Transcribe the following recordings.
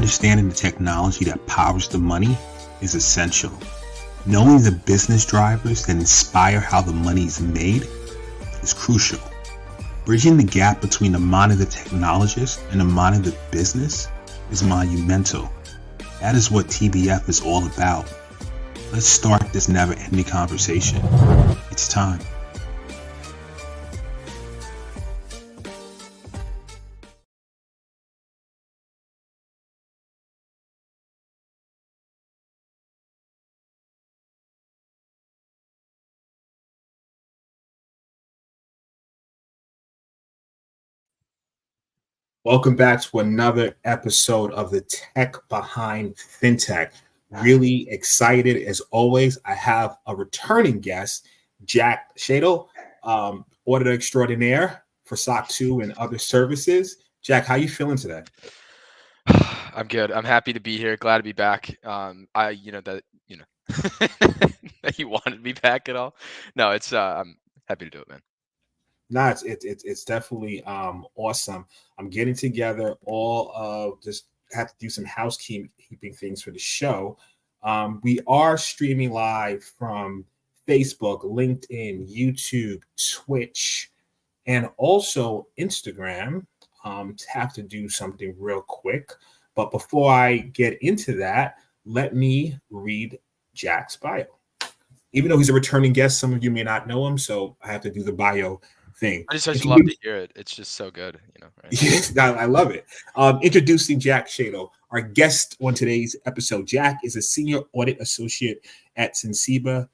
Understanding the technology that powers the money is essential. Knowing the business drivers that inspire how the money is made is crucial. Bridging the gap between the mind of the technologist and the mind of the business is monumental. That is what TBF is all about. Let's start this never-ending conversation. It's time. Welcome back to another episode of the Tech Behind FinTech. Really excited as always. I have a returning guest, Jack Shadle, auditor extraordinaire for SOC2 and other services. Jack, how you feeling today? I'm good. I'm happy to be here. Glad to be back. That you wanted me back at all. No, it's I'm happy to do it, man. No, it's definitely awesome. I'm getting together all of just have to do some housekeeping things for the show. We are streaming live from Facebook, LinkedIn, YouTube, Twitch, and also Instagram. Have to do something real quick. But before I get into that, let me read Jack's bio. Even though he's a returning guest, some of you may not know him, so I have to do the bio thing. I just love to hear it. It's just so good, right? Yes, I love it. Introducing Jack Shadle, our guest on today's episode. Jack is a senior audit associate at Sensiba,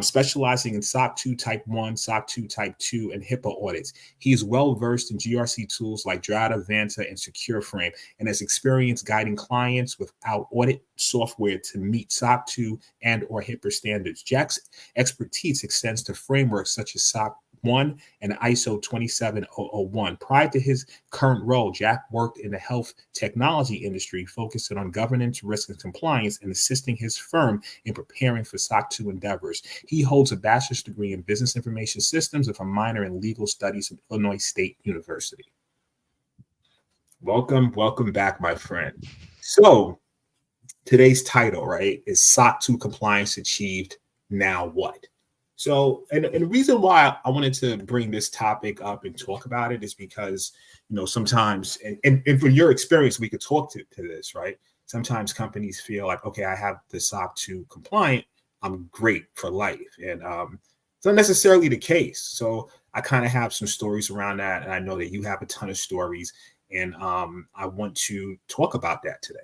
specializing in SOC2 Type 1, SOC2 Type 2, and HIPAA audits. He is well-versed in GRC tools like Drata, Vanta, and SecureFrame, and has experience guiding clients without audit software to meet SOC2 and or HIPAA standards. Jack's expertise extends to frameworks such as SOC 1 and ISO 27001. Prior to his current role, Jack worked in the health technology industry, focusing on governance, risk, and compliance, and assisting his firm in preparing for SOC 2 endeavors. He holds a bachelor's degree in business information systems with a minor in legal studies at Illinois State University. Welcome back, my friend. So today's title, right, is SOC 2 compliance achieved, now what? So, and the reason why I wanted to bring this topic up and talk about it is because, sometimes, and from your experience, we could talk to this, right? Sometimes companies feel like, okay, I have the SOC 2 compliant, I'm great for life. And it's not necessarily the case. So I kind of have some stories around that. And I know that you have a ton of stories. And I want to talk about that today.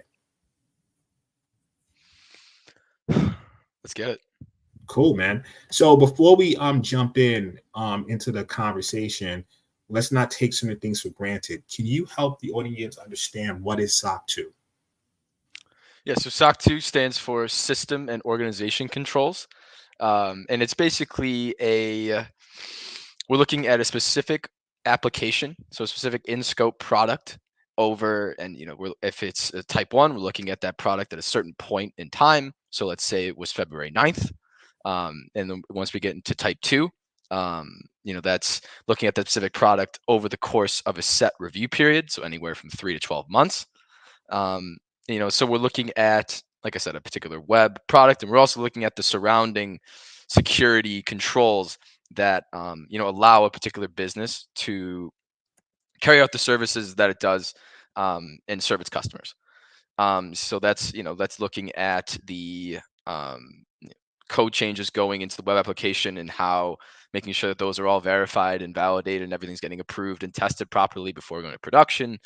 Let's get it. Cool, man. So before we jump into the conversation, let's not take some of the things for granted. Can you help the audience understand what is SOC 2? Yeah, so SOC 2 stands for System and Organization Controls. And it's basically we're looking at a specific application, so a specific in-scope product over, and if it's a type 1, we're looking at that product at a certain point in time. So let's say it was February 9th. And then once we get into type 2, that's looking at that specific product over the course of a set review period. So anywhere from 3 to 12 months. So we're looking at, like I said, a particular web product, and we're also looking at the surrounding security controls that, allow a particular business to carry out the services that it does and serve its customers. So that's looking at the code changes going into the web application and how making sure that those are all verified and validated and everything's getting approved and tested properly before going to production.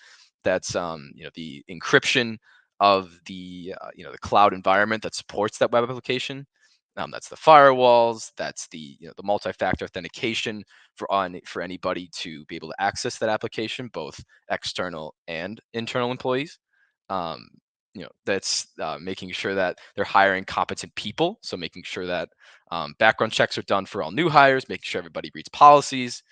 That's the encryption of the the cloud environment that supports that web application. That's the firewalls. That's the the multi-factor authentication for anybody to be able to access that application, both external and internal employees. That's making sure that they're hiring competent people. So making sure that background checks are done for all new hires, making sure everybody reads policies.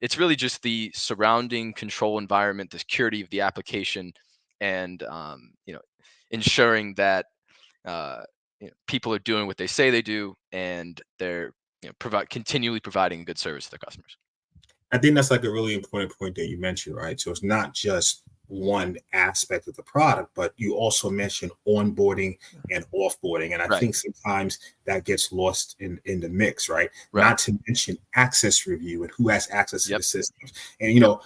It's really just the surrounding control environment, the security of the application, and ensuring that people are doing what they say they do, and they're continually providing good service to their customers. I think that's like a really important point that you mentioned, right? So it's not just one aspect of the product, but you also mentioned onboarding and offboarding. And I Right. think sometimes that gets lost in the mix, right? Right. Not to mention access review and who has access to Yep. the systems. And, you know,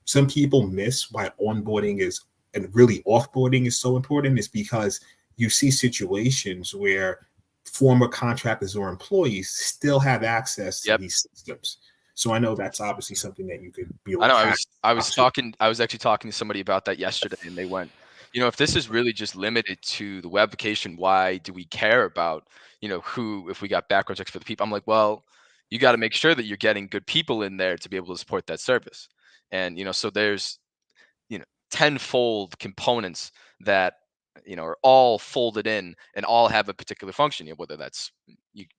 some people miss why onboarding is and really offboarding is so important is because you see situations where former contractors or employees still have access to Yep. these systems. So I know that's obviously something that you could be. I know. I was actually talking to somebody about that yesterday, and they went, you know, if this is really just limited to the web application, why do we care about, you know, who, if we got background checks for the people? I'm like, well, you got to make sure that you're getting good people in there to be able to support that service. And, you know, so there's, you know, tenfold components that, you know, are all folded in and all have a particular function, you know, whether that's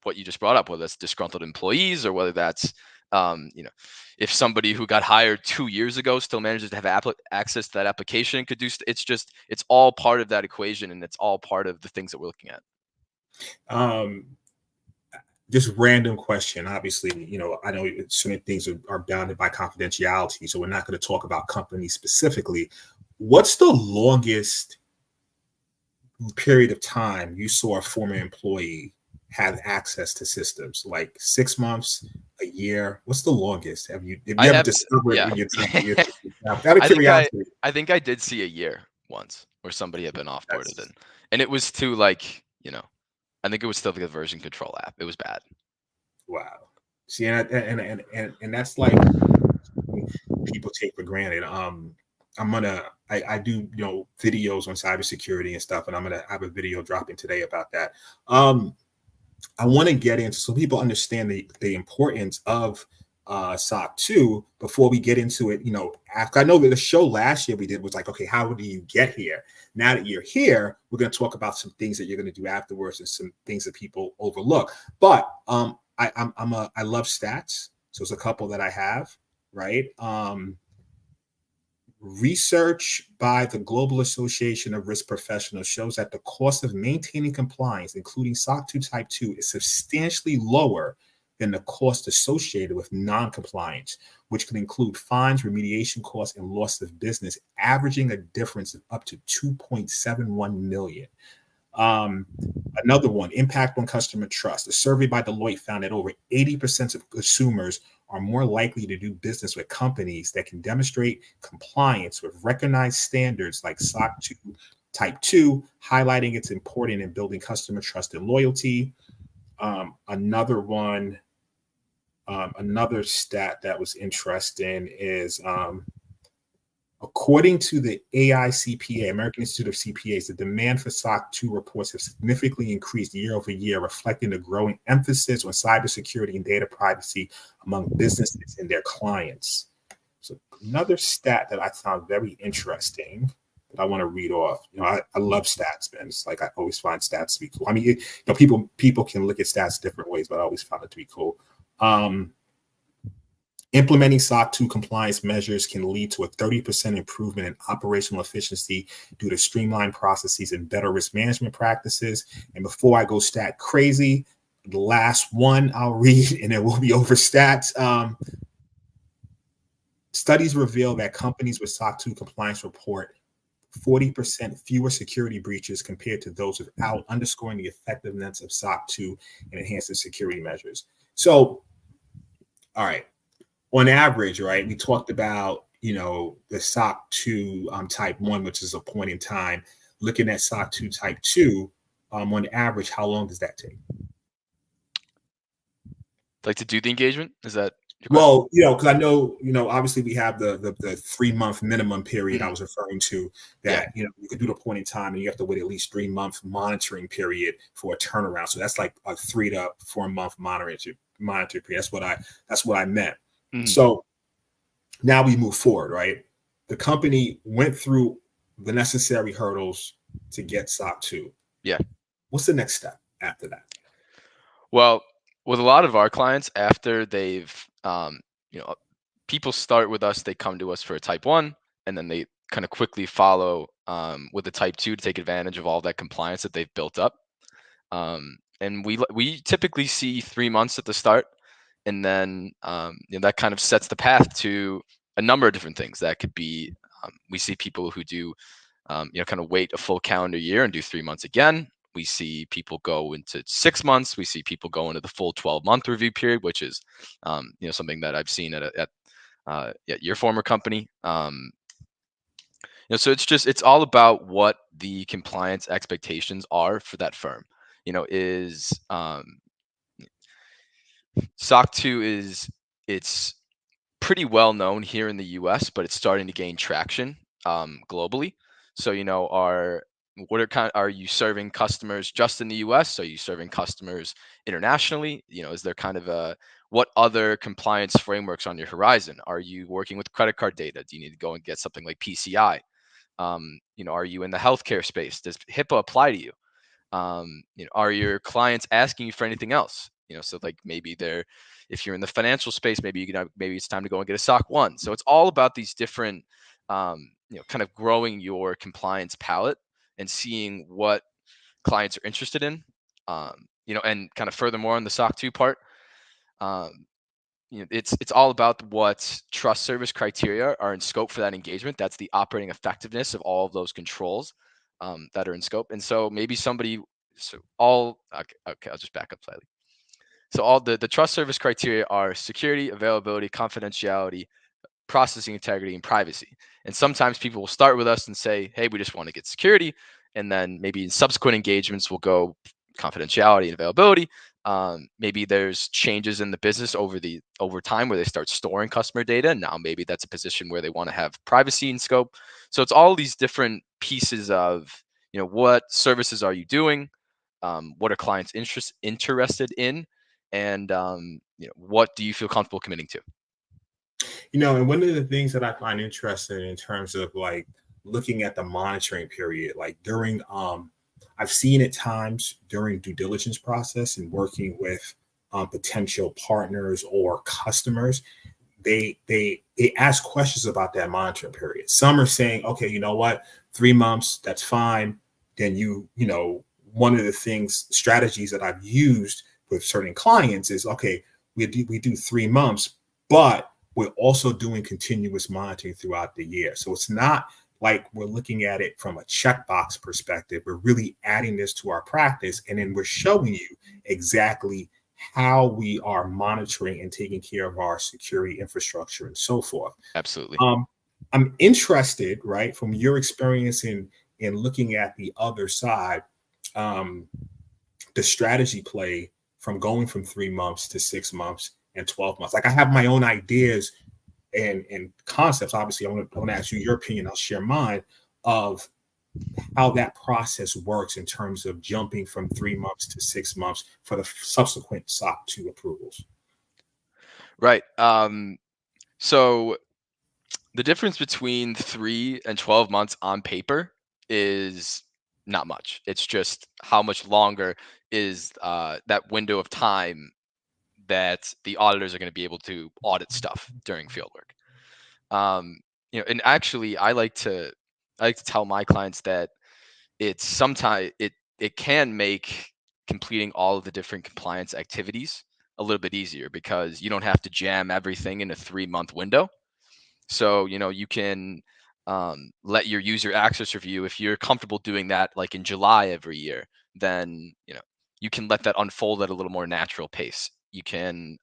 what you just brought up, whether that's disgruntled employees or whether that's, you know, if somebody who got hired 2 years ago still manages to have access to that application, could do, it's all part of that equation, and it's all part of the things that we're looking at. Just random question. Obviously, you know, I know certain things are bounded by confidentiality, so we're not going to talk about companies specifically. What's the longest period of time you saw a former employee have access to systems? Like 6 months, a year? What's the longest? Have you ever discovered Yeah. when you're out of curiosity? I think I did see a year once where somebody had been offboarded, and it was to, like, you know, I think it was still the version control app. It was bad. Wow. See, and that's like people take for granted. I do, you know, videos on cybersecurity and stuff, and I'm gonna have a video dropping today about that. I want to get into so people understand the importance of SOC2 before we get into it. You know, after I know that the show last year we did was like, okay, how do you get here? Now that you're here, we're going to talk about some things that you're going to do afterwards and some things that people overlook. But I love stats, so it's a couple that I have, right? Research by the Global Association of Risk Professionals shows that the cost of maintaining compliance, including SOC 2 Type 2, is substantially lower than the cost associated with non-compliance, which can include fines, remediation costs, and loss of business, averaging a difference of up to 2.71 million. Another one, impact on customer trust. A survey by Deloitte found that over 80% of consumers are more likely to do business with companies that can demonstrate compliance with recognized standards like SOC 2 Type 2, highlighting its importance in building customer trust and loyalty. Another one, another stat that was interesting is according to the AICPA, American Institute of CPAs, the demand for SOC 2 reports have significantly increased year over year, reflecting the growing emphasis on cybersecurity and data privacy among businesses and their clients. So another stat that I found very interesting that I want to read off. You know, I love stats, man. It's like I always find stats to be cool. I mean, you know, people can look at stats different ways, but I always found it to be cool. Implementing SOC 2 compliance measures can lead to a 30% improvement in operational efficiency due to streamlined processes and better risk management practices. And before I go stat crazy, the last one I'll read, and it will be over stats. Studies reveal that companies with SOC 2 compliance report 40% fewer security breaches compared to those without, underscoring the effectiveness of SOC 2 and enhancing security measures. So, all right. On average, right, we talked about, you know, the SOC 2 type 1, which is a point in time. Looking at SOC 2 type 2, on average, how long does that take? Like to do the engagement? Is that your question? Well, you know, because I know, you know, obviously we have the 3-month minimum period I was referring to that, you know, you could do the point in time and you have to wait at least 3-month monitoring period for a turnaround. So that's like a 3 to 4 month monitoring period. That's what I meant. So now we move forward, right? The company went through the necessary hurdles to get SOC 2. Yeah. What's the next step after that? Well, with a lot of our clients, after they've, you know, people start with us, they come to us for a type 1, and then they kind of quickly follow with a type 2 to take advantage of all that compliance that they've built up. And we typically see 3 months at the start. And then you know, that kind of sets the path to a number of different things. That could be We see people who do, kind of wait a full calendar year and do 3 months again. We see people go into 6 months. We see people go into the full 12-month review period, which is, something that I've seen at your former company. So it's all about what the compliance expectations are for that firm. Is SOC 2 it's pretty well known here in the US, but it's starting to gain traction globally. So, are you serving customers just in the US? Are you serving customers internationally? Is there kind of what other compliance frameworks on your horizon? Are you working with credit card data? Do you need to go and get something like PCI? Are you in the healthcare space? Does HIPAA apply to you? Are your clients asking you for anything else? So like maybe if you're in the financial space, maybe maybe it's time to go and get a SOC 1. So it's all about these different, kind of growing your compliance palette and seeing what clients are interested in. And kind of furthermore on the SOC 2 part, it's all about what trust service criteria are in scope for that engagement. That's the operating effectiveness of all of those controls that are in scope. And so maybe okay, I'll just back up slightly. So all the trust service criteria are security, availability, confidentiality, processing integrity, and privacy. And sometimes people will start with us and say, hey, we just want to get security. And then maybe in subsequent engagements, we'll go confidentiality and availability. Maybe there's changes in the business over time where they start storing customer data. And now maybe that's a position where they want to have privacy in scope. So it's all these different pieces of, what services are you doing? What are clients interested in? And, what do you feel comfortable committing to? And one of the things that I find interesting in terms of like looking at the monitoring period, like during, I've seen at times during due diligence process and working with potential partners or customers, they ask questions about that monitoring period. Some are saying, okay, you know what, 3 months, that's fine. Then one of the strategies that I've used with certain clients is, okay, we do 3 months, but we're also doing continuous monitoring throughout the year. So it's not like we're looking at it from a checkbox perspective. We're really adding this to our practice, and then we're showing you exactly how we are monitoring and taking care of our security infrastructure and so forth. Absolutely. I'm interested, right, from your experience in looking at the other side, the strategy play from going from 3 months to 6 months and 12 months. Like I have my own ideas and concepts. Obviously, I want to ask you your opinion. I'll share mine of how that process works in terms of jumping from 3 months to 6 months for the subsequent SOC 2 approvals. Right. So the difference between 3 and 12 months on paper is not much. It's just how much longer is that window of time that the auditors are going to be able to audit stuff during fieldwork. And actually, I like to tell my clients that it's sometimes it can make completing all of the different compliance activities a little bit easier because you don't have to jam everything in a 3-month window. So you can let your user access review, if you're comfortable doing that like in July every year, then you can let that unfold at a little more natural pace. You can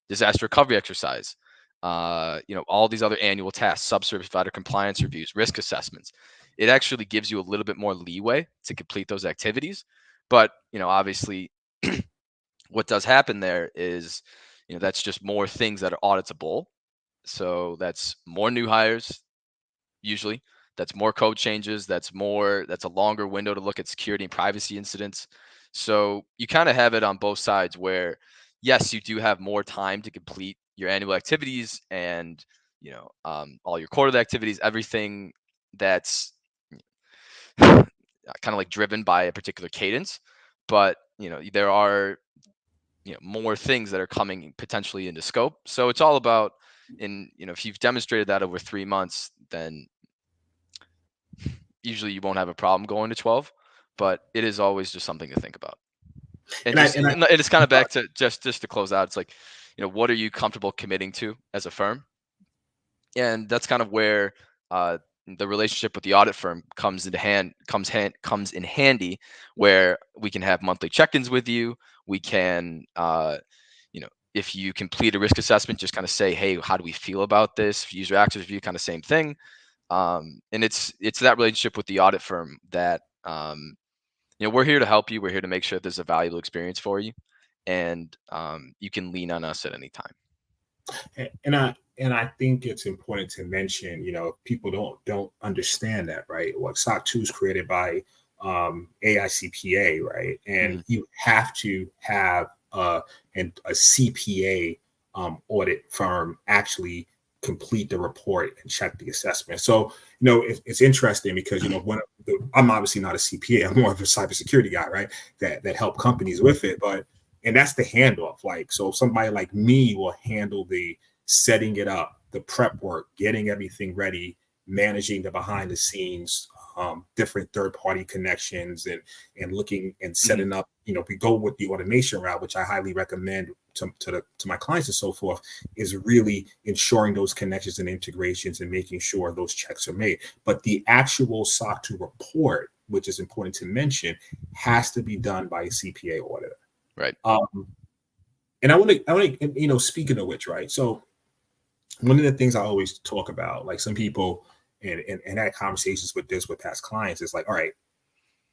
disaster recovery exercise, all these other annual tasks, subservice provider compliance reviews, risk assessments. It actually gives you a little bit more leeway to complete those activities. But obviously, what does happen there is that's just more things that are auditable. So that's more new hires, usually. That's more code changes. That's a longer window to look at security and privacy incidents. So you kind of have it on both sides where, yes, you do have more time to complete your annual activities and, all your quarterly activities, everything that's kind of like driven by a particular cadence. But, there are, more things that are coming potentially into scope. So it's all about, if you've demonstrated that over 3 months, then usually you won't have a problem going to 12, but it is always just something to think about. And it's kind of back to just to close out. It's like, what are you comfortable committing to as a firm? And that's kind of where the relationship with the audit firm comes in handy, where we can have monthly check-ins with you. We can, if you complete a risk assessment, just kind of say, hey, how do we feel about this? User access review, kind of same thing. And it's that relationship with the audit firm that, we're here to help you. We're here to make sure there's a valuable experience for you, and you can lean on us at any time. And I think it's important to mention, people don't understand that, right? What SOC2 is created by AICPA, right? And you have to have a CPA audit firm actually complete the report and check the assessment. So, it's interesting because, I'm obviously not a CPA. I'm more of a cybersecurity guy, right? That help companies with it. And that's the handoff. Like, so somebody like me will handle the setting it up, the prep work, getting everything ready, managing the behind the scenes, different third-party connections, and looking and setting up, we go with the automation route, which I highly recommend to my clients and so forth, is really ensuring those connections and integrations and making sure those checks are made. But the actual SOC2 report, which is important to mention, has to be done by a CPA auditor. Right. And I want to, speaking of which, right? So one of the things I always talk about, like some people and had conversations with past clients, is like, all right,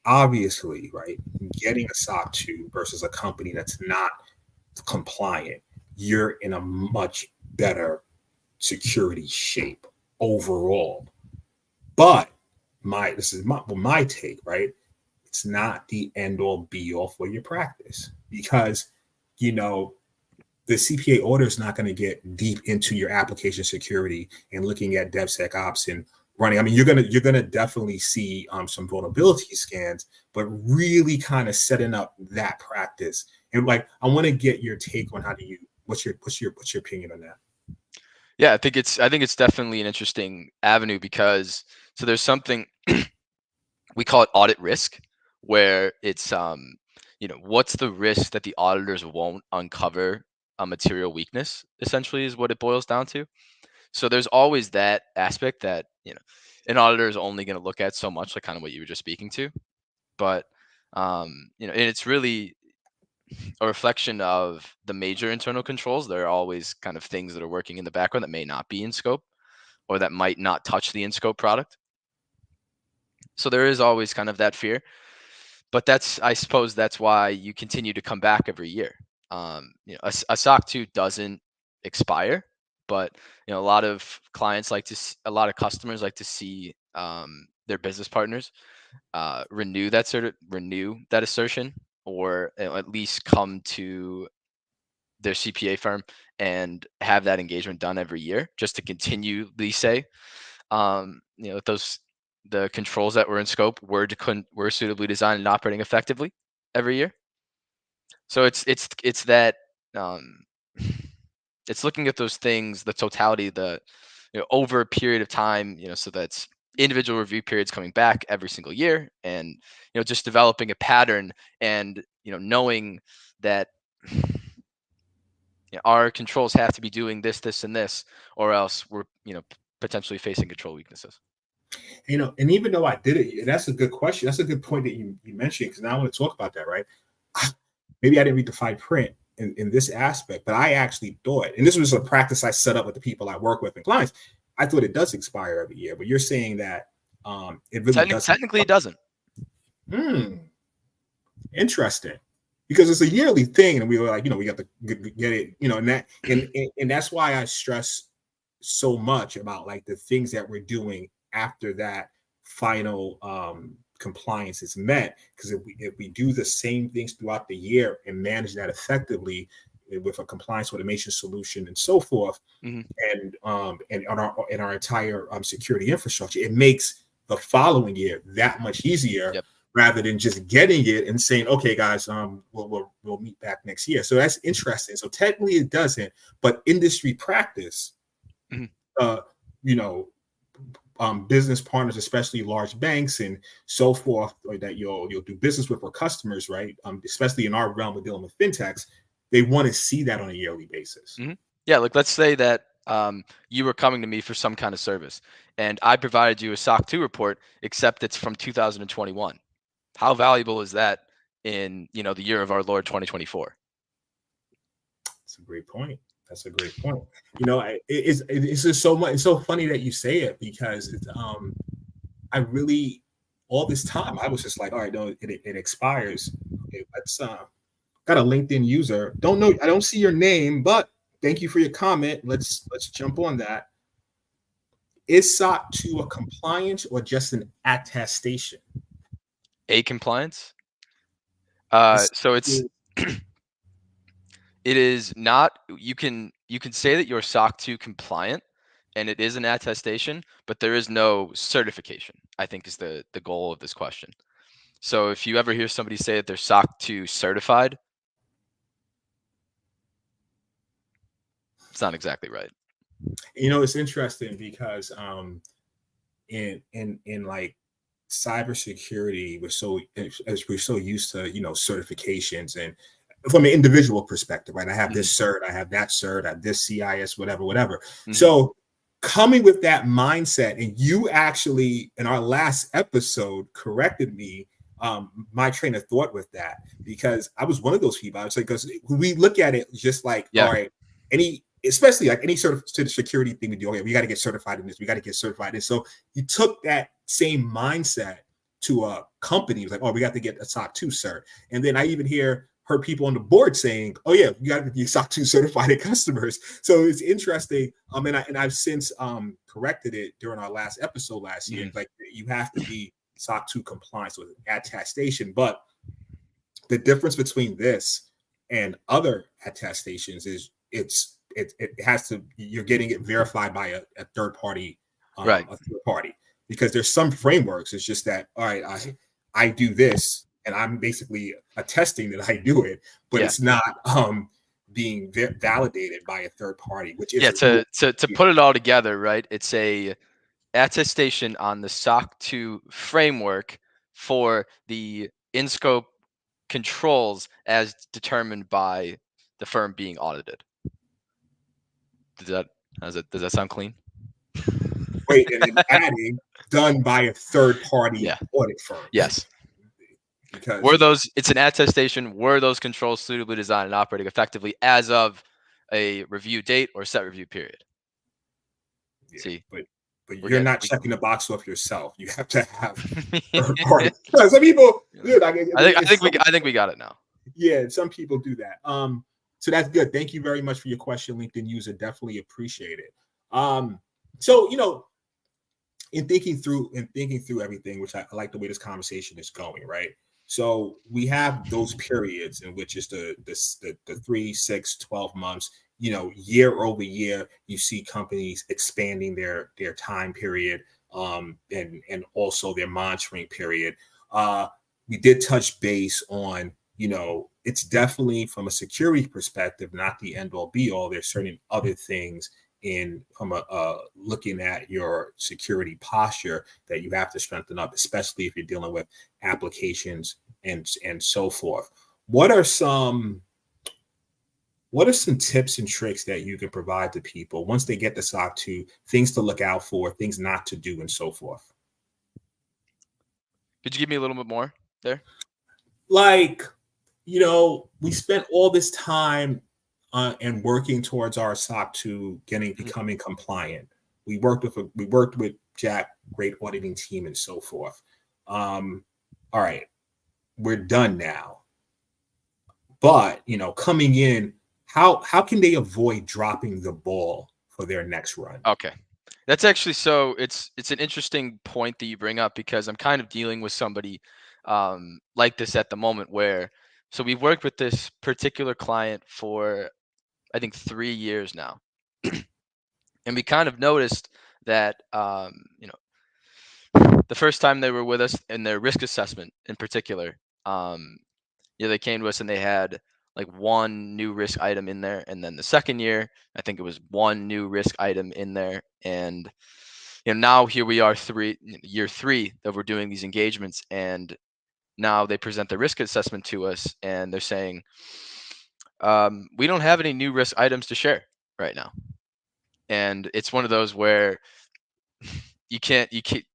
obviously, right, getting a SOC 2 versus a company that's not compliant, you're in a much better security shape overall. But this is my take, right? It's not the end all be all for your practice, because, the CPA auditor is not going to get deep into your application security and looking at DevSecOps and running. I mean, you're gonna definitely see some vulnerability scans, but really kind of setting up that practice. And like, I want to get your take on what's your opinion on that? Yeah, I think it's definitely an interesting avenue, because so there's something we call it audit risk, where it's what's the risk that the auditors won't uncover a material weakness, essentially, is what it boils down to. So there's always that aspect that, an auditor is only going to look at so much, like kind of what you were just speaking to. But, and it's really a reflection of the major internal controls. There are always kind of things that are working in the background that may not be in scope, or that might not touch the in scope product. So there is always kind of that fear. But I suppose that's why you continue to come back every year. A SOC 2 doesn't expire, but a lot of customers like to see their business partners renew that assertion, or at least come to their CPA firm and have that engagement done every year, just to continually say, the controls that were in scope were suitably designed and operating effectively every year. So it's that it's looking at those things, the totality, over a period of time, so that's individual review periods coming back every single year, and just developing a pattern, and knowing that our controls have to be doing this, and this, or else we're potentially facing control weaknesses. And even though I did it, that's a good question. That's a good point that you mentioned, because now I want to talk about that, right? Maybe I didn't read the fine print in this aspect, but I actually thought, and this was a practice I set up with the people I work with and clients, I thought it does expire every year. But you're saying that it really doesn't. Technically, it doesn't. Interesting. Because it's a yearly thing, and we were like, we got to get it, and that's why I stress so much about like the things that we're doing after that final compliance is met. Because if we do the same things throughout the year and manage that effectively with a compliance automation solution and so forth, and our entire security infrastructure, it makes the following year that much easier. Yep. Rather than just getting it and saying, okay, guys, we'll meet back next year. So that's interesting. So technically it doesn't, but industry practice, business partners, especially large banks and so forth, that you'll do business with, our customers, right? Especially in our realm of dealing with fintechs, they want to see that on a yearly basis. Yeah, like let's say that you were coming to me for some kind of service, and I provided you a SOC 2 report, except it's from 2021. How valuable is that in the year of our Lord 2024? That's a great point. That's a great point. It's just so much. It's so funny that you say it, because I really, all this time I was just like, all right, no, it expires. Okay, let's got a LinkedIn user. Don't know. I don't see your name, but thank you for your comment. Let's jump on that. Is SOC 2 a compliance or just an attestation? A compliance. So it's it is not. You can say that you're SOC 2 compliant, and it is an attestation, but there is no certification, I think, is the goal of this question. So if you ever hear somebody say that they're SOC 2 certified, it's not exactly right. It's interesting because in like cybersecurity, we're so used to certifications, and from an individual perspective, right? I have this cert, I have that cert, I have this CIS, whatever. So coming with that mindset, and you actually in our last episode corrected me, my train of thought with that, because I was one of those people. I was like, because we look at it just like, all right, especially like any sort of security thing we do, okay, we got to get certified in this, we got to get certified in this. So you took that same mindset to a company. It was like, oh, we got to get a SOC 2 cert. And then I even heard people on the board saying, oh yeah, you got to be SOC 2 certified at customers. So it's interesting. And I've since corrected it during our last episode last year. Like, you have to be SOC 2 compliant with attestation. But the difference between this and other attestations is it has to, you're getting it verified by a third party, right? A third party, because there's some frameworks. It's just that, all right, I do this, and I'm basically attesting that I do it, but it's not being validated by a third party, which is to put it all together, right? It's a attestation on the SOC 2 framework for the in-scope controls as determined by the firm being audited. Does that sound clean? Wait, and then adding done by a third party audit firm. Yes. Because it's an attestation, were those controls suitably designed and operating effectively as of a review date or set review period? Yeah, See, but you're not checking the box off yourself. You have to have third party. Some people, dude, I think we got it now. Yeah, some people do that. So that's good. Thank you very much for your question, LinkedIn user. Definitely appreciate it. So in thinking through everything, which I like the way this conversation is going, right? So we have those periods in which is the 3, 6, 12 months, year over year, you see companies expanding their time period, and also their monitoring period. We did touch base on, it's definitely from a security perspective, not the end all be all. There's certain other things from looking at your security posture that you have to strengthen up, especially if you're dealing with applications and so forth. What are some tips and tricks that you can provide to people once they get the SOC 2, things to look out for, things not to do, and so forth? Could you give me a little bit more there? Like, we spent all this time and working towards our SOC 2 becoming compliant. We worked with Jack, great auditing team, and so forth. All right, we're done now. But coming in, how can they avoid dropping the ball for their next run? Okay, that's actually it's an interesting point that you bring up, because I'm kind of dealing with somebody like this at the moment, where we've worked with this particular client for I think 3 years now. And we kind of noticed that, the first time they were with us in their risk assessment in particular, they came to us and they had like one new risk item in there. And then the second year, I think it was one new risk item in there. And, now here we are year 3 that we're doing these engagements. And now they present the risk assessment to us and they're saying, we don't have any new risk items to share right now. And it's one of those where you can't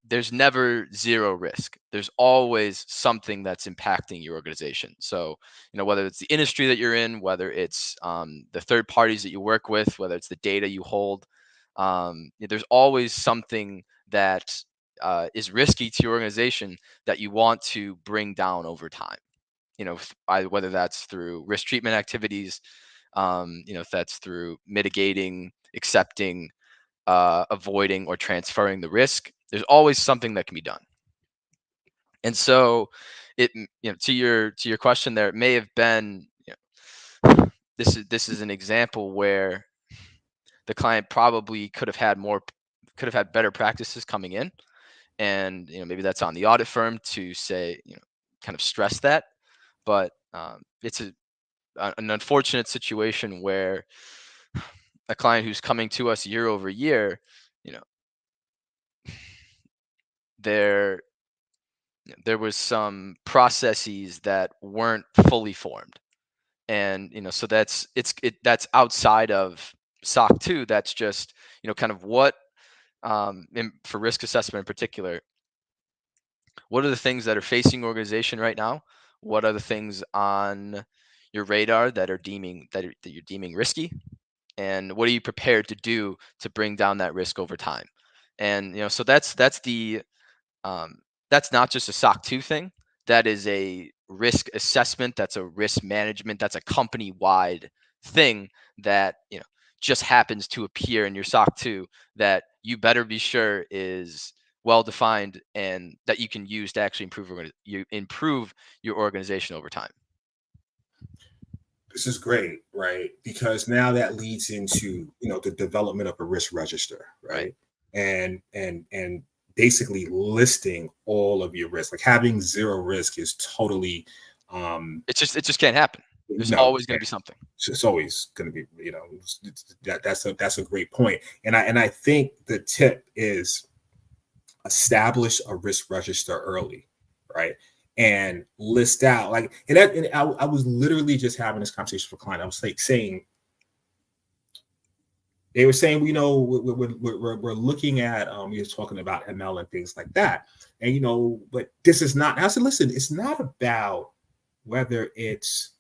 there's never zero risk. There's always something that's impacting your organization. So whether it's the industry that you're in, whether it's the third parties that you work with, whether it's the data you hold, there's always something that is risky to your organization that you want to bring down over time. Whether that's through risk treatment activities, if that's through mitigating, accepting, avoiding, or transferring the risk. There's always something that can be done. And so, to your question there, it may have been, this is an example where the client probably could have had better practices coming in, and maybe that's on the audit firm to say, kind of stress that. But it's an unfortunate situation where a client who's coming to us year over year, there was some processes that weren't fully formed, and so that's outside of SOC 2. That's just kind of what, for risk assessment in particular, what are the things that are facing your organization right now? What are the things on your radar that you're deeming risky? And what are you prepared to do to bring down that risk over time? And so that's not just a SOC 2 thing. That is a risk assessment. That's a risk management. That's a company-wide thing that just happens to appear in your SOC 2 that you better be sure is well defined and that you can use to actually improve your organization over time. This is great, right? Because now that leads into the development of a risk register, right? And basically listing all of your risk. Like having zero risk is totally it just can't happen. There's always going to be something. It's always going to be, that's a great point. And I think the tip is establish a risk register early, right? And list out I was literally just having this conversation with a client. I was saying, they were saying, we're looking at, we were talking about ML and things like that. And, but this is not, I said, listen, it's not about whether it's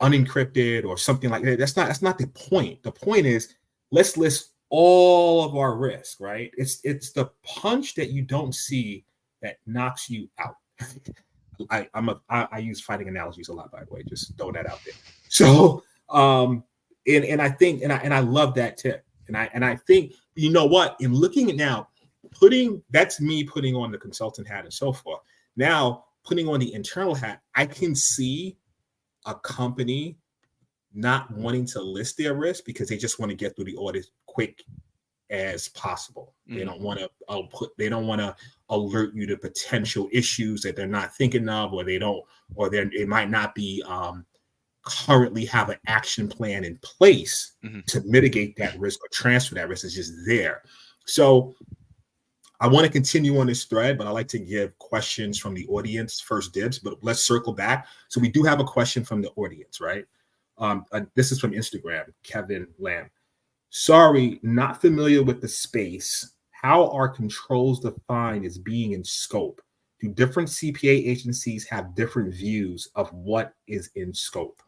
unencrypted or something like that. That's not the point. The point is, let's list all of our risk, right? It's the punch that you don't see that knocks you out. I use fighting analogies a lot, by the way, just throw that out there. So and I think and I love that tip. And I think, what, in looking at now, that's me putting on the consultant hat and so forth. Now putting on the internal hat, I can see a company not wanting to list their risk because they just want to get through the audit quick as possible. They don't want to alert you to potential issues that they're not thinking of, or they might not be currently have an action plan in place to mitigate that risk or transfer that risk. Is just there. So I want to continue on this thread, but I like to give questions from the audience first dibs, but let's circle back. So we do have a question from the audience, right? This is from Instagram, Kevin Lamb. Sorry, not familiar with the space. How are controls defined as being in scope? Do different CPA agencies have different views of what is in scope?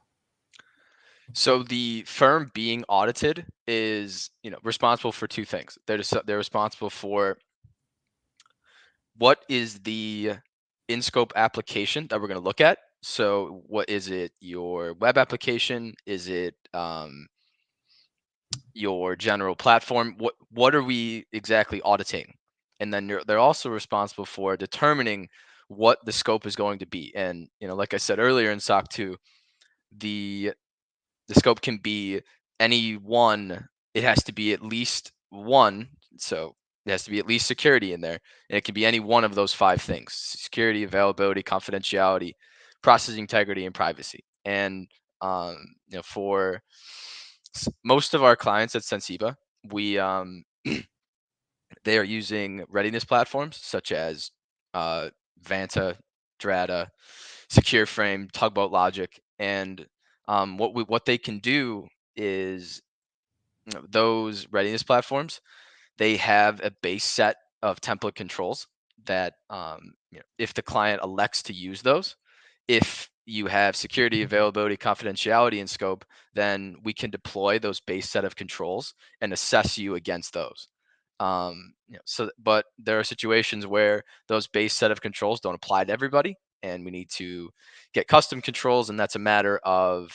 So the firm being audited is, responsible for two things. They're responsible for what is the in-scope application that we're going to look at. So what is it? Your web application? Is it your general platform? What are we exactly auditing? And then they're also responsible for determining what the scope is going to be. And like I said earlier in SOC 2, the scope can be any one. It has to be at least one. So it has to be at least security in there. And it can be any one of those 5 things: security, availability, confidentiality, process integrity, and privacy. And for most of our clients at Sensiba, we they are using readiness platforms such as Vanta, Drata, SecureFrame, Tugboat Logic, and what they can do is those readiness platforms, they have a base set of template controls that, if the client elects to use those, if you have security, availability, confidentiality in scope, then we can deploy those base set of controls and assess you against those. But there are situations where those base set of controls don't apply to everybody, and we need to get custom controls, and that's a matter of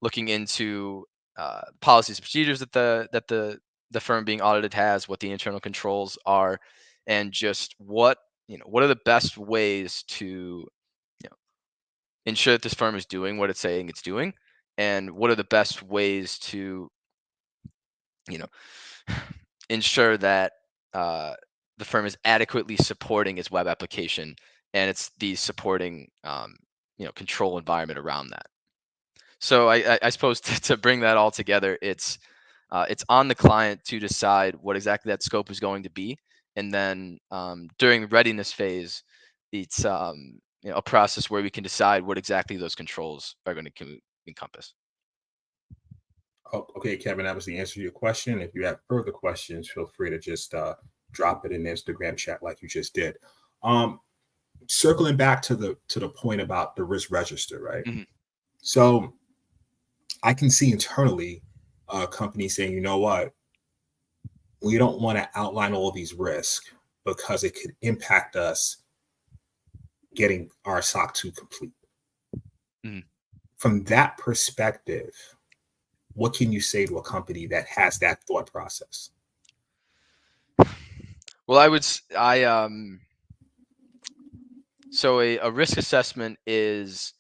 looking into policies, procedures that the firm being audited has, what the internal controls are, and just what are the best ways to ensure that this firm is doing what it's saying it's doing, and what are the best ways to you know ensure that the firm is adequately supporting its web application and it's the supporting control environment around that. So I suppose to bring that all together, it's on the client to decide what exactly that scope is going to be, and then during the readiness phase, it's a process where we can decide what exactly those controls are going to encompass. Oh, okay, Kevin, that was the answer to your question. If you have further questions, feel free to just drop it in the Instagram chat like you just did. Circling back to the point about the risk register, right? Mm-hmm. So I can see internally companies saying, you know what, we don't want to outline all these risks because it could impact us getting our SOC2 complete. Mm-hmm. From that perspective, what can you say to a company that has that thought process? Well, so a risk assessment is,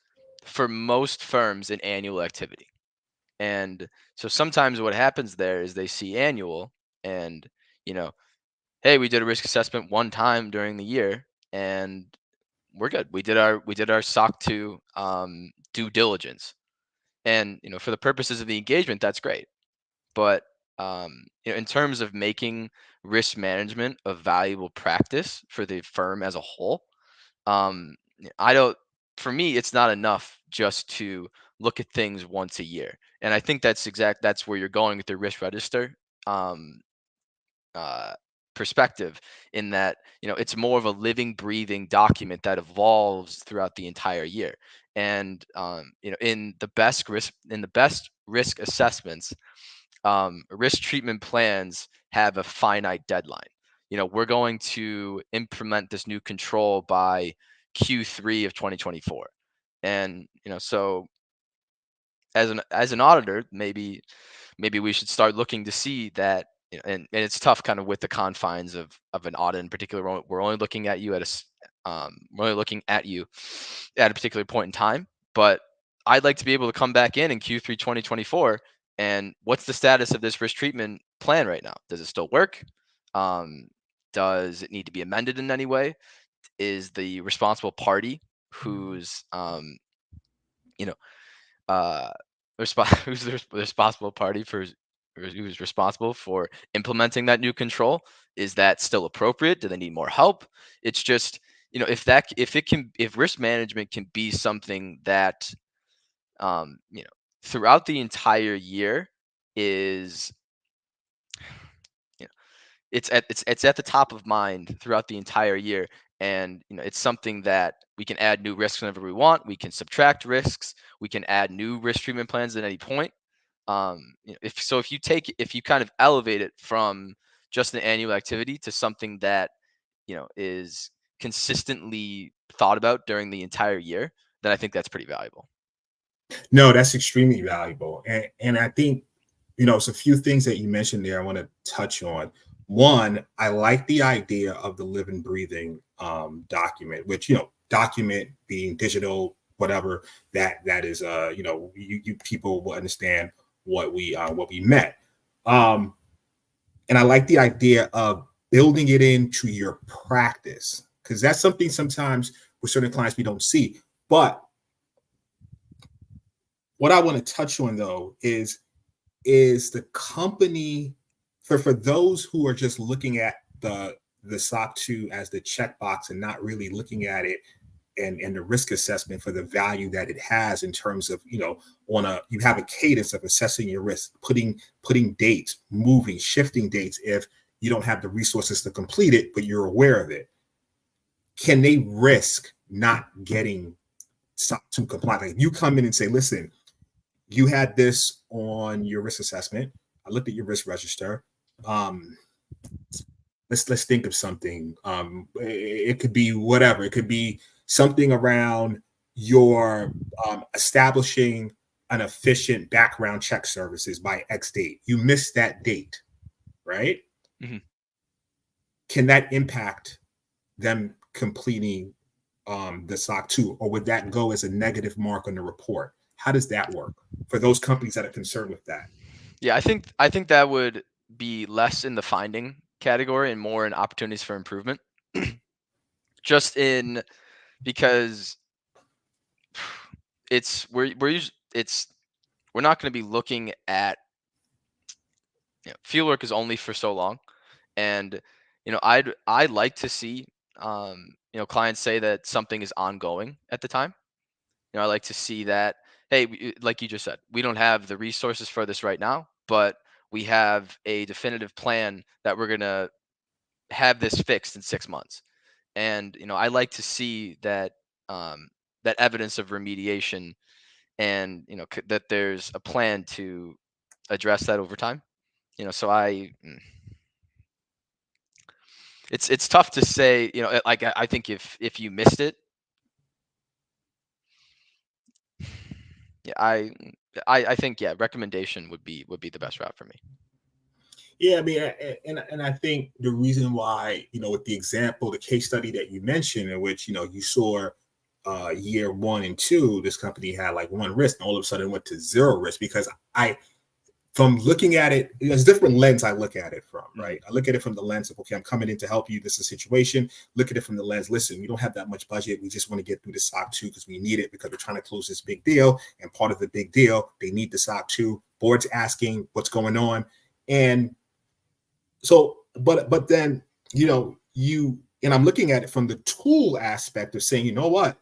for most firms, an annual activity. And so sometimes what happens there is they see annual and, hey, we did a risk assessment one time during the year and we're good. We did our SOC2 due diligence. And, for the purposes of the engagement, that's great. But, in terms of making risk management a valuable practice for the firm as a whole, for me, it's not enough just to look at things once a year. And I think that's where you're going with the risk register perspective, in that, it's more of a living, breathing document that evolves throughout the entire year. And, in the best risk assessments, risk treatment plans have a finite deadline. We're going to implement this new control by Q3 of 2024. And, so as an auditor, maybe we should start looking to see that, and it's tough kind of with the confines of an audit in particular. We're only looking at you we're only looking at you at a particular point in time, but I'd like to be able to come back in Q3 2024 and what's the status of this risk treatment plan right now? Does it still work? Does it need to be amended in any way? Is the responsible party who's who's the responsible party who's responsible for implementing that new control, is that still appropriate? Do they need more help? It's just, if risk management can be something that throughout the entire year is, it's at the top of mind throughout the entire year, and it's something that we can add new risks whenever we want. We can subtract risks. We can add new risk treatment plans at any point. If you kind of elevate it from just an annual activity to something that is consistently thought about during the entire year, then I think that's pretty valuable. No, that's extremely valuable. And I think, it's a few things that you mentioned there I want to touch on. One, I like the idea of the living, breathing document, which, document being digital, whatever that is, you people will understand what we meant. And I like the idea of building it into your practice, because that's something sometimes with certain clients we don't see. But what I want to touch on, though, is the company, for those who are just looking at the SOC 2 as the checkbox and not really looking at it and the risk assessment for the value that it has in terms of, you have a cadence of assessing your risk, putting dates, moving, shifting dates if you don't have the resources to complete it, but you're aware of it. Can they risk not getting SOC 2 compliant? Like if you come in and say, listen, you had this on your risk assessment. I looked at your risk register. Let's think of something. It could be whatever. It could be something around your establishing an efficient background check services by X date. You missed that date, right? Mm-hmm. Can that impact them completing the SOC 2, or would that go as a negative mark on the report? How does that work for those companies that are concerned with that? Yeah, I think that would be less in the finding category and more in opportunities for improvement. Because we're not going to be looking at, field work is only for so long, and I'd like to see clients say that something is ongoing at the time. I like to see that, hey, like you just said, we don't have the resources for this right now, but we have a definitive plan that we're going to have this fixed in 6 months. And I like to see that that evidence of remediation, and that there's a plan to address that over time. So it's tough to say. Like I think if you missed it, yeah, I think recommendation would be the best route for me. Yeah, I mean, and I think the reason why, with the example, the case study that you mentioned, in which you saw year 1 and 2, this company had like 1 risk, and all of a sudden went to 0 risk, because from looking at it, there's a different lens I look at it from, right? I look at it from the lens of, okay, I'm coming in to help you. This is a situation. Look at it from the lens, listen, we don't have that much budget. We just want to get through the SOC 2 because we need it, because we're trying to close this big deal. And part of the big deal, they need the SOC 2. Board's asking what's going on. And so, but then, and I'm looking at it from the tool aspect of saying, you know what,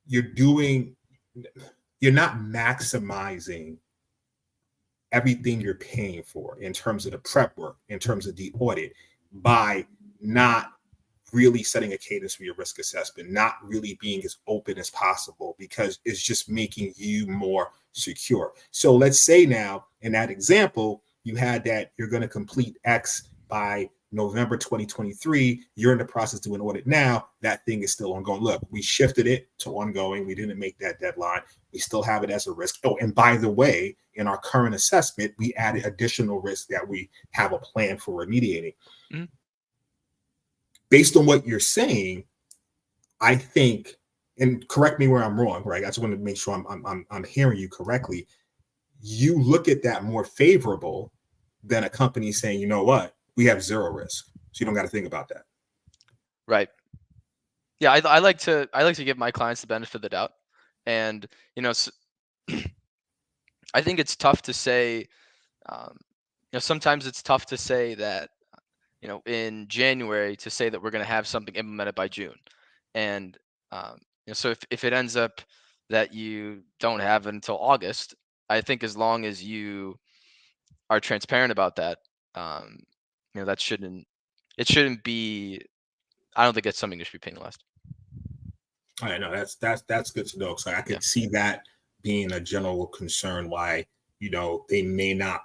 you're not maximizing everything you're paying for in terms of the prep work, in terms of the audit, by not really setting a cadence for your risk assessment, not really being as open as possible, because it's just making you more secure. So let's say now, in that example, you had that you're going to complete X by November 2023. You're in the process of doing audit now. That thing is still ongoing. Look, we shifted it to ongoing. We didn't make that deadline. We still have it as a risk. Oh, and by the way, in our current assessment, we added additional risk that we have a plan for remediating. Mm-hmm. Based on what you're saying, I think, and correct me where I'm wrong, right? I just want to make sure I'm hearing you correctly. You look at that more favorable than a company saying, you know what, we have 0 risk, so you don't got to think about that. Right. Yeah, I like to give my clients the benefit of the doubt, and I think it's tough to say. Sometimes it's tough to say that in January, to say that we're going to have something implemented by June, and so if it ends up that you don't have it until August, I think as long as you are transparent about that, that shouldn't be. I don't think it's something that should be penalized. All right, no, that's good to know. So I could see that being a general concern why they may not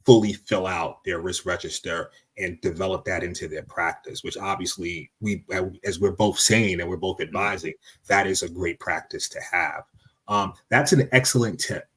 fully fill out their risk register and develop that into their practice, which obviously as we're both saying and we're both advising, that is a great practice to have. That's an excellent tip,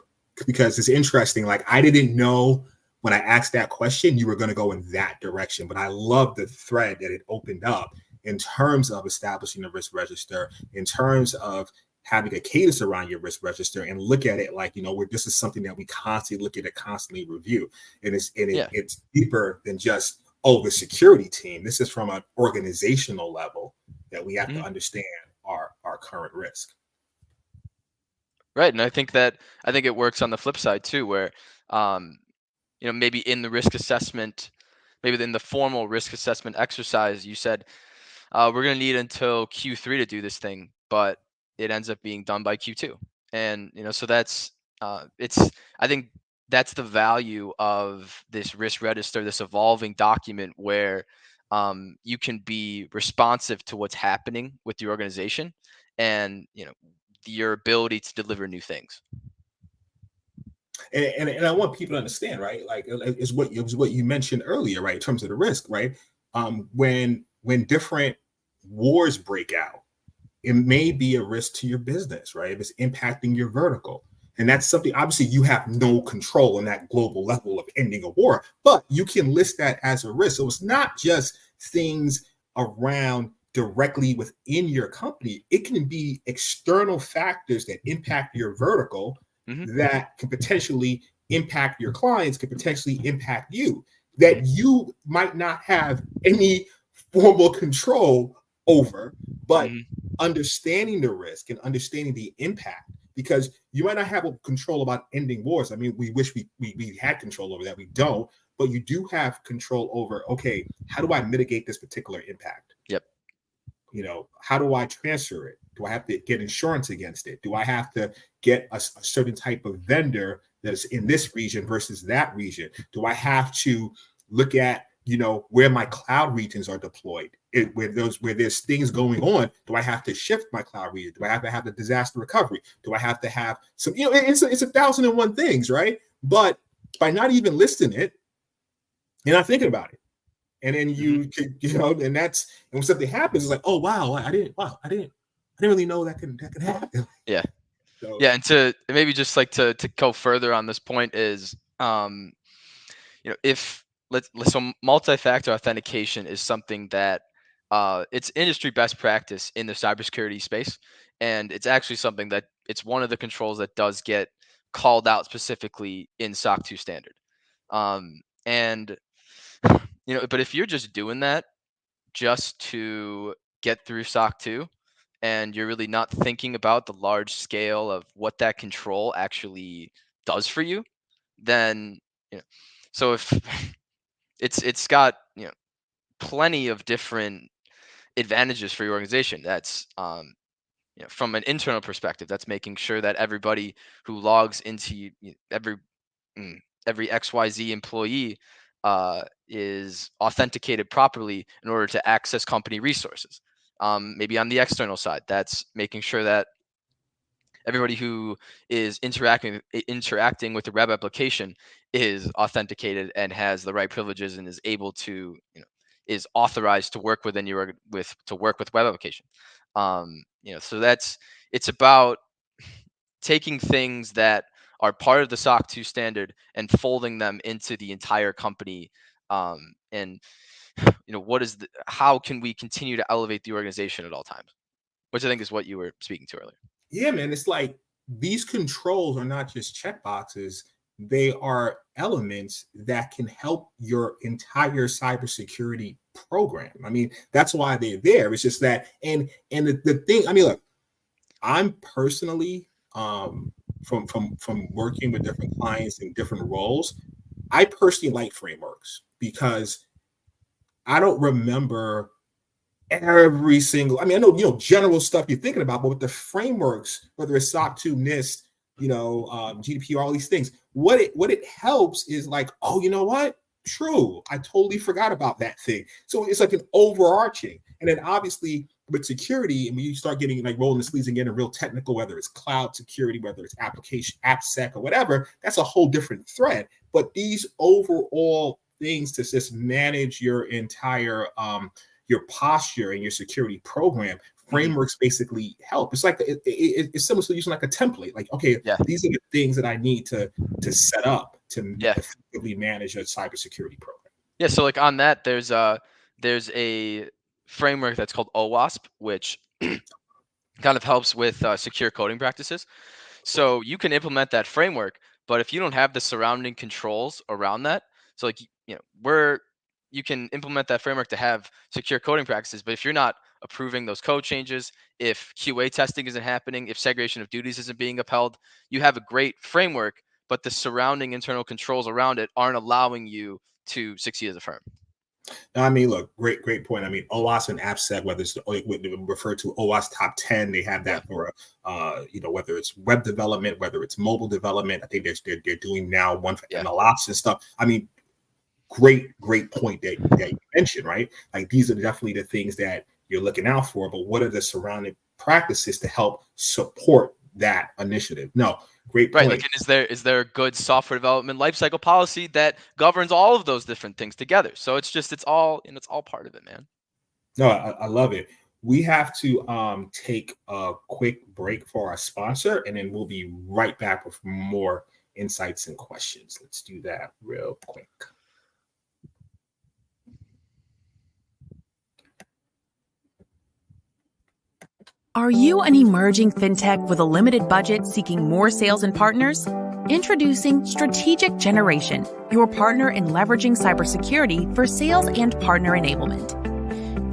because it's interesting. Like, I didn't know when I asked that question, you were going to go in that direction, but I love the thread that it opened up in terms of establishing a risk register, in terms of having a cadence around your risk register, and look at it like, this is something that we constantly look at, constantly review. And it's deeper than just, the security team. This is from an organizational level that we have to understand our current risk. Right. And I think it works on the flip side too, where, maybe in the risk assessment, maybe in the formal risk assessment exercise, you said, we're going to need until Q3 to do this thing, but it ends up being done by Q2. And, so that's, I think that's the value of this risk register, this evolving document where you can be responsive to what's happening with the organization and, your ability to deliver new things. And I want people to understand, right? Like is what you mentioned earlier, right? In terms of the risk, right? When different wars break out, it may be a risk to your business, right? If it's impacting your vertical. And that's something, obviously, you have no control on that global level of ending a war, but you can list that as a risk. So it's not just things around directly within your company. It can be external factors that impact your vertical that can potentially impact your clients, can potentially impact you, that you might not have any formal control over, but understanding the risk and understanding the impact, because you might not have control about ending wars. I mean, we wish we had control over that. We don't, but you do have control over, okay, how do I mitigate this particular impact? Yep. How do I transfer it? Do I have to get insurance against it? Do I have to get a certain type of vendor that is in this region versus that region? Do I have to look at, where my cloud regions are deployed? Where there's things going on, do I have to shift my cloud region? Do I have to have the disaster recovery? Do I have to have some, it's 1,001 things, right? But by not even listing it, you're not thinking about it. And then and that's, and when something happens, it's like, oh wow, I didn't really know that could happen. Yeah. So, yeah, and to maybe just like to go further on this point is, if so multi-factor authentication is something that it's industry best practice in the cybersecurity space, and it's actually something that it's one of the controls that does get called out specifically in SOC2 standard. And but if you're just doing that just to get through SOC 2 and you're really not thinking about the large scale of what that control actually does for you, then so if it's got plenty of different advantages for your organization. That's from an internal perspective, that's making sure that everybody who logs into every XYZ employee is authenticated properly in order to access company resources. Maybe on the external side, that's making sure that everybody who is interacting with the web application is authenticated and has the right privileges and is able to, is authorized to work within to work with web application. So it's about taking things that are part of the SOC 2 standard and folding them into the entire company. And how can we continue to elevate the organization at all times, which I think is what you were speaking to earlier. Yeah, man. It's like these controls are not just checkboxes. They are elements that can help your entire cybersecurity program. I mean, that's why they're there. It's just that, and the thing, I mean, look, I'm personally, from working with different clients in different roles, I personally like frameworks because I don't remember every single, I mean, I know, general stuff you're thinking about, but with the frameworks, whether it's SOC 2, NIST, GDPR, all these things, what it helps is like, oh, you know what? True. I totally forgot about that thing. So it's like an overarching. And then obviously with security, and when you start getting like rolling the sleeves and getting real technical, whether it's cloud security, whether it's application, AppSec or whatever, that's a whole different thread. But these overall things to just manage your entire, your posture and your security program, frameworks basically help. It's like it's similar to using like a template. Like, okay, these are the things that I need to set up to effectively manage a cybersecurity program. Yeah. So like on that, there's a framework that's called OWASP, which kind of helps with secure coding practices. So you can implement that framework, but if you don't have the surrounding controls around that, so like you can implement that framework to have secure coding practices, but if you're not approving those code changes, if QA testing isn't happening, if segregation of duties isn't being upheld, you have a great framework, but the surrounding internal controls around it aren't allowing you to succeed as a firm. No, I mean, look, great point. I mean, OWASP and AppSec, whether it's referred to OWASP top 10, they have that for, whether it's web development, whether it's mobile development. I think they're doing now one for MLOps and stuff. I mean, great point that you mentioned, right? Like these are definitely the things that you're looking out for, but what are the surrounding practices to help support that initiative? No, great point. Right. Like, is there a good software development lifecycle policy that governs all of those different things together? So it's all part of it, man. No, I love it. We have to take a quick break for our sponsor, and then we'll be right back with more insights and questions. Let's do that real quick. Are you an emerging fintech with a limited budget seeking more sales and partners? Introducing Strategic Generation, your partner in leveraging cybersecurity for sales and partner enablement.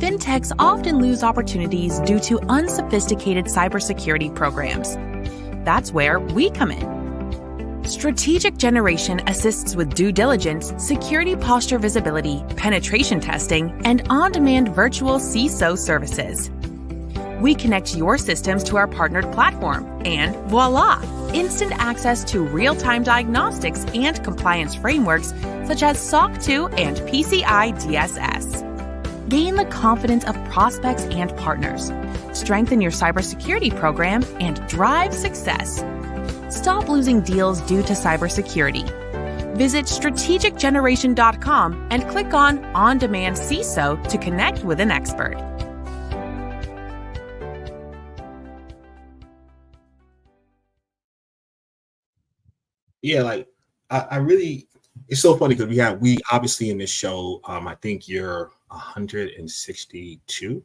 Fintechs often lose opportunities due to unsophisticated cybersecurity programs. That's where we come in. Strategic Generation assists with due diligence, security posture visibility, penetration testing, and on-demand virtual CISO services. We connect your systems to our partnered platform, and voila! Instant access to real-time diagnostics and compliance frameworks such as SOC2 and PCI DSS. Gain the confidence of prospects and partners. Strengthen your cybersecurity program and drive success. Stop losing deals due to cybersecurity. Visit strategicgeneration.com and click on On-Demand CISO to connect with an expert. Yeah, like I really, it's so funny because we obviously in this show, I think you're 162.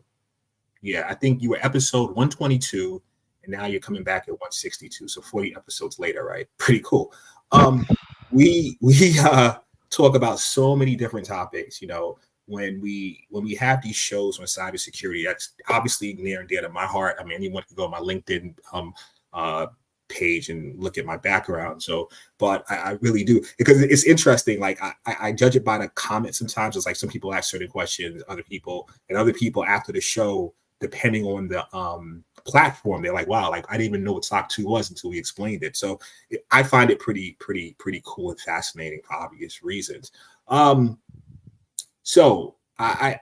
Yeah, I think you were episode 122, and now you're coming back at 162. So 40 episodes later, right? Pretty cool. We talk about so many different topics. You know, when we have these shows on cybersecurity, that's obviously near and dear to my heart. I mean, anyone can go on my LinkedIn page and look at my background. So, but I really do, because it's interesting. Like I judge it by the comments sometimes. It's like some people ask certain questions, other people after the show, depending on the platform, they're like, wow, like I didn't even know what SOC2 was until we explained it. So I find it pretty cool and fascinating for obvious reasons. So I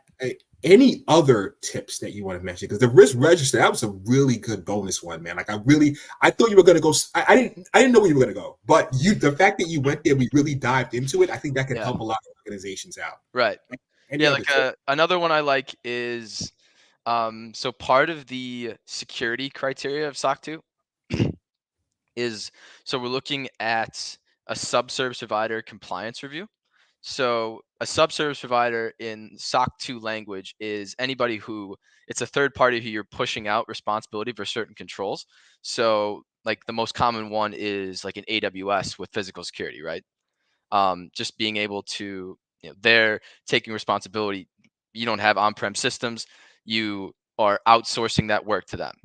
any other tips that you want to mention? Because the risk register, that was a really good bonus one, man. Like I thought you were going to go. I didn't know where you were going to go, but the fact that you went there, we really dived into it. I think that could help a lot of organizations out. Right. Another one I like is, so part of the security criteria of SOC 2 is, so we're looking at a subservice provider compliance review. So a subservice provider in SOC 2 language is anybody who, it's a third party who you're pushing out responsibility for certain controls. So like the most common one is like an AWS with physical security, right? Just being able to, they're taking responsibility. You don't have on-prem systems. You are outsourcing that work to them.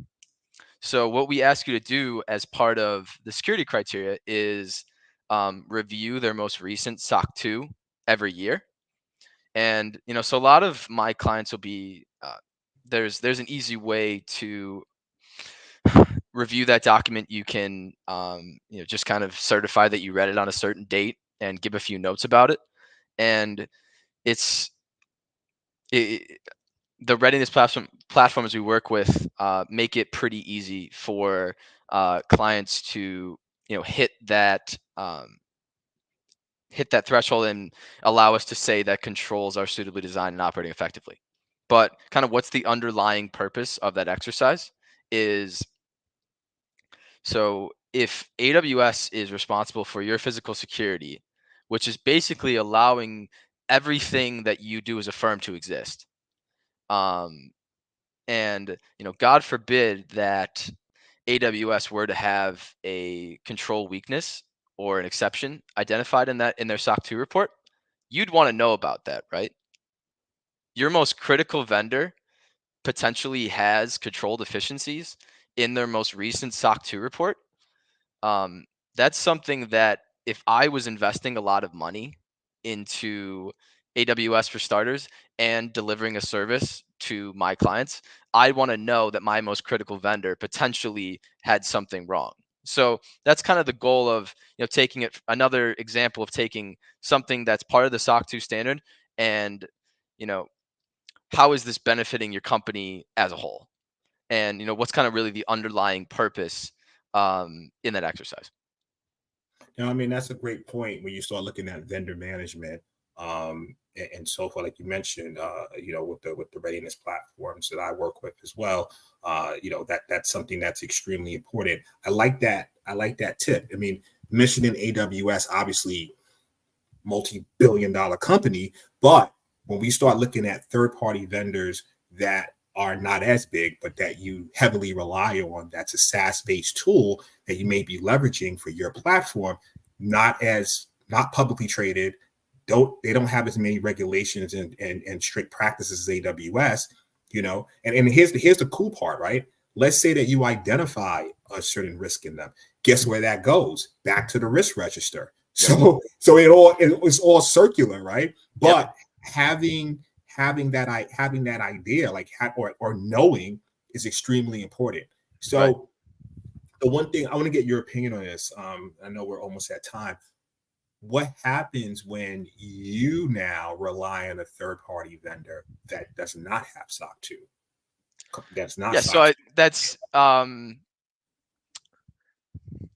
So what we ask you to do as part of the security criteria is review their most recent SOC 2 every year. And so a lot of my clients will be there's an easy way to review that document. You can just kind of certify that you read it on a certain date and give a few notes about it. And the readiness platforms we work with make it pretty easy for clients to hit that threshold and allow us to say that controls are suitably designed and operating effectively. But kind of what's the underlying purpose of that exercise is, so if AWS is responsible for your physical security, which is basically allowing everything that you do as a firm to exist, and God forbid that AWS were to have a control weakness or an exception identified in their SOC 2 report, you'd want to know about that, right? Your most critical vendor potentially has control deficiencies in their most recent SOC 2 report. That's something that if I was investing a lot of money into AWS for starters and delivering a service to my clients, I want to know that my most critical vendor potentially had something wrong. So that's kind of the goal of, taking it, another example of taking something that's part of the SOC 2 standard and, how is this benefiting your company as a whole? And, what's kind of really the underlying purpose in that exercise. I mean, that's a great point when you start looking at vendor management, and so forth, like you mentioned, with the readiness platforms that I work with as well. That's something that's extremely important. I like that tip. I mean, mentioning AWS, obviously multi-billion-dollar company, but when we start looking at third-party vendors that are not as big, but that you heavily rely on, that's a SaaS-based tool that you may be leveraging for your platform, not publicly traded, they don't have as many regulations and strict practices as AWS, and here's the cool part, right? Let's say that you identify a certain risk in them. Guess where that goes? Back to the risk register. So it's all circular, right? But having that idea, like or knowing, is extremely important. So Right. The one thing I want to get your opinion on this. I know we're almost at time. What happens when you now rely on a third-party vendor that does not have SOC 2? That's not. Yeah. SOC 2.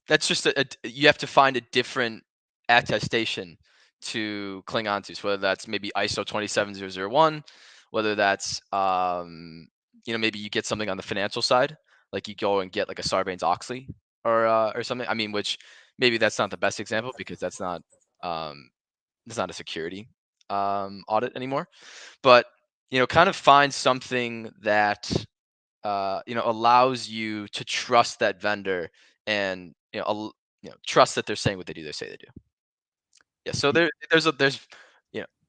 That's just you have to find a different attestation to cling on to. So whether that's maybe ISO 27001, whether that's maybe you get something on the financial side, like you go and get like a Sarbanes-Oxley or something. I mean, which maybe that's not the best example because that's not a security audit anymore. But kind of find something that allows you to trust that vendor and trust that they're saying what they say they do. Yeah. So there's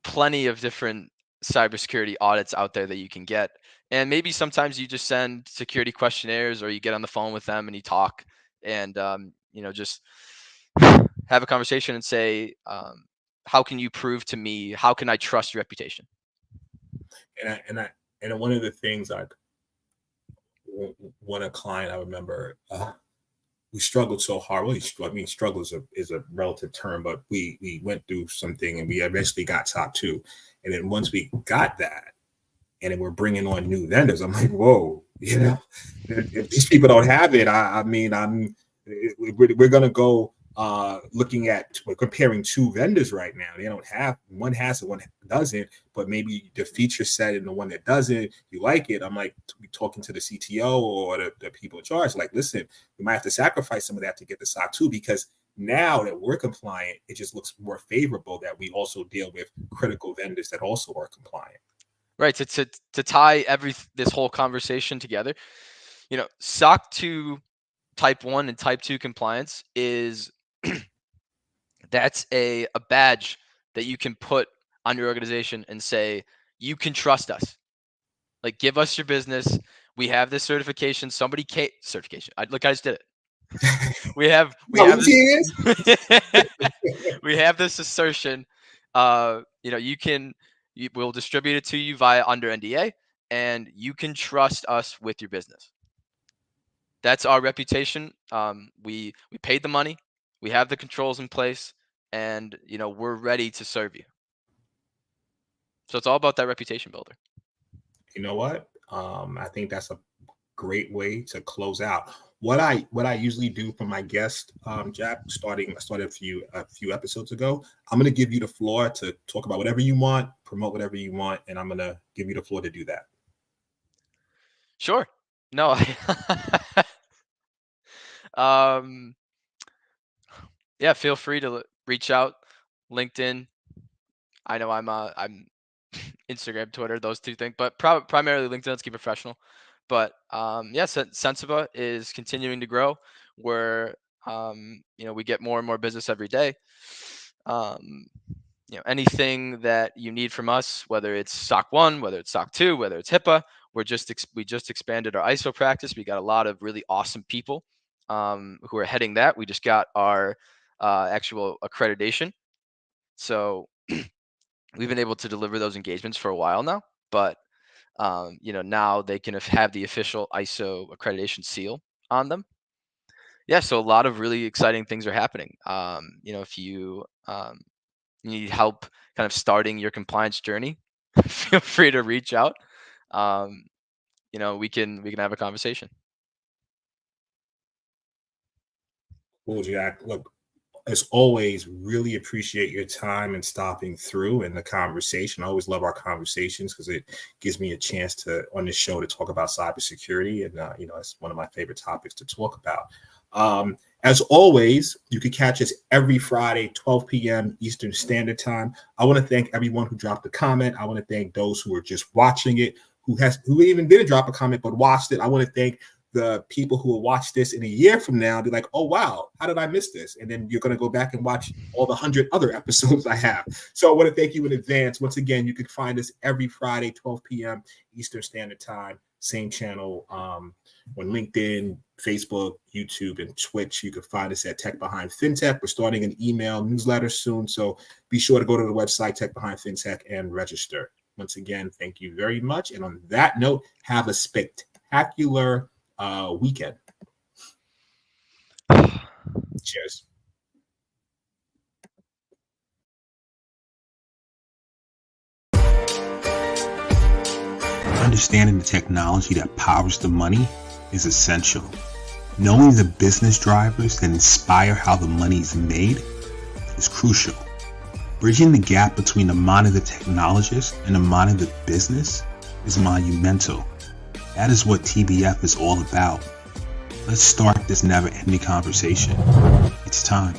plenty of different cybersecurity audits out there that you can get, and maybe sometimes you just send security questionnaires or you get on the phone with them and you talk and just have a conversation and say, how can you prove to me? How can I trust your reputation? And one of the things when a client, I remember, we struggled so hard. Well, I mean, struggle is a relative term, but we went through something and we eventually got SOC 2. And then once we got that, and then we're bringing on new vendors, I'm like, whoa, if these people don't have it, we're going to go we're comparing two vendors right now. They don't have, one has it, one doesn't, but maybe the feature set and the one that doesn't, you like it. I'm like, talking to the CTO or the people in charge, like, listen, we might have to sacrifice some of that to get the SOC 2, because now that we're compliant, it just looks more favorable that we also deal with critical vendors that also are compliant. Right. To tie this whole conversation together, SOC 2 type 1 and type 2 compliance is that's a badge that you can put on your organization and say, you can trust us. Like, give us your business. We have this certification. Certification. I just did it. We have this assertion. We'll distribute it to you under NDA, and you can trust us with your business. That's our reputation. We paid the money. We have the controls in place, and we're ready to serve you. So it's all about that reputation builder. You know what? I think that's a great way to close out. What I usually do for my guest, Jack, I started a few episodes ago. I'm going to give you the floor to talk about whatever you want, promote whatever you want, and I'm going to give you the floor to do that. Sure. No. Yeah, feel free to reach out. LinkedIn. I know I'm Instagram, Twitter, those two things, but primarily LinkedIn. Let's keep it professional. But Sensiba is continuing to grow. Where we get more and more business every day. Anything that you need from us, whether it's SOC 1, whether it's SOC 2, whether it's HIPAA, we just expanded our ISO practice. We got a lot of really awesome people who are heading that. We just got our actual accreditation. So we've been able to deliver those engagements for a while now, but now they can have the official ISO accreditation seal on them. Yeah, so a lot of really exciting things are happening. If you need help kind of starting your compliance journey, feel free to reach out. We can have a conversation. Cool, Jack. Look, as always, really appreciate your time and stopping through and the conversation. I always love our conversations because it gives me a chance on this show to talk about cybersecurity, and it's one of my favorite topics to talk about. As always, you can catch us every Friday, 12 p.m. Eastern Standard Time. I want to thank everyone who dropped a comment. I want to thank those who are just watching it, who even didn't drop a comment but watched it. I want to thank the people who will watch this in a year from now and be like, oh, wow, how did I miss this? And then you're going to go back and watch all the 100 other episodes I have. So I want to thank you in advance. Once again, you can find us every Friday, 12 p.m. Eastern Standard Time, same channel on LinkedIn, Facebook, YouTube, and Twitch. You can find us at Tech Behind FinTech. We're starting an email newsletter soon, so be sure to go to the website, Tech Behind FinTech, and register. Once again, thank you very much. And on that note, have a spectacular weekend. Cheers. Understanding the technology that powers the money is essential. Knowing the business drivers that inspire how the money is made is crucial. Bridging the gap between the mind of the technologist and the mind of the business is monumental. That is what TBF is all about. Let's start this never-ending conversation. It's time.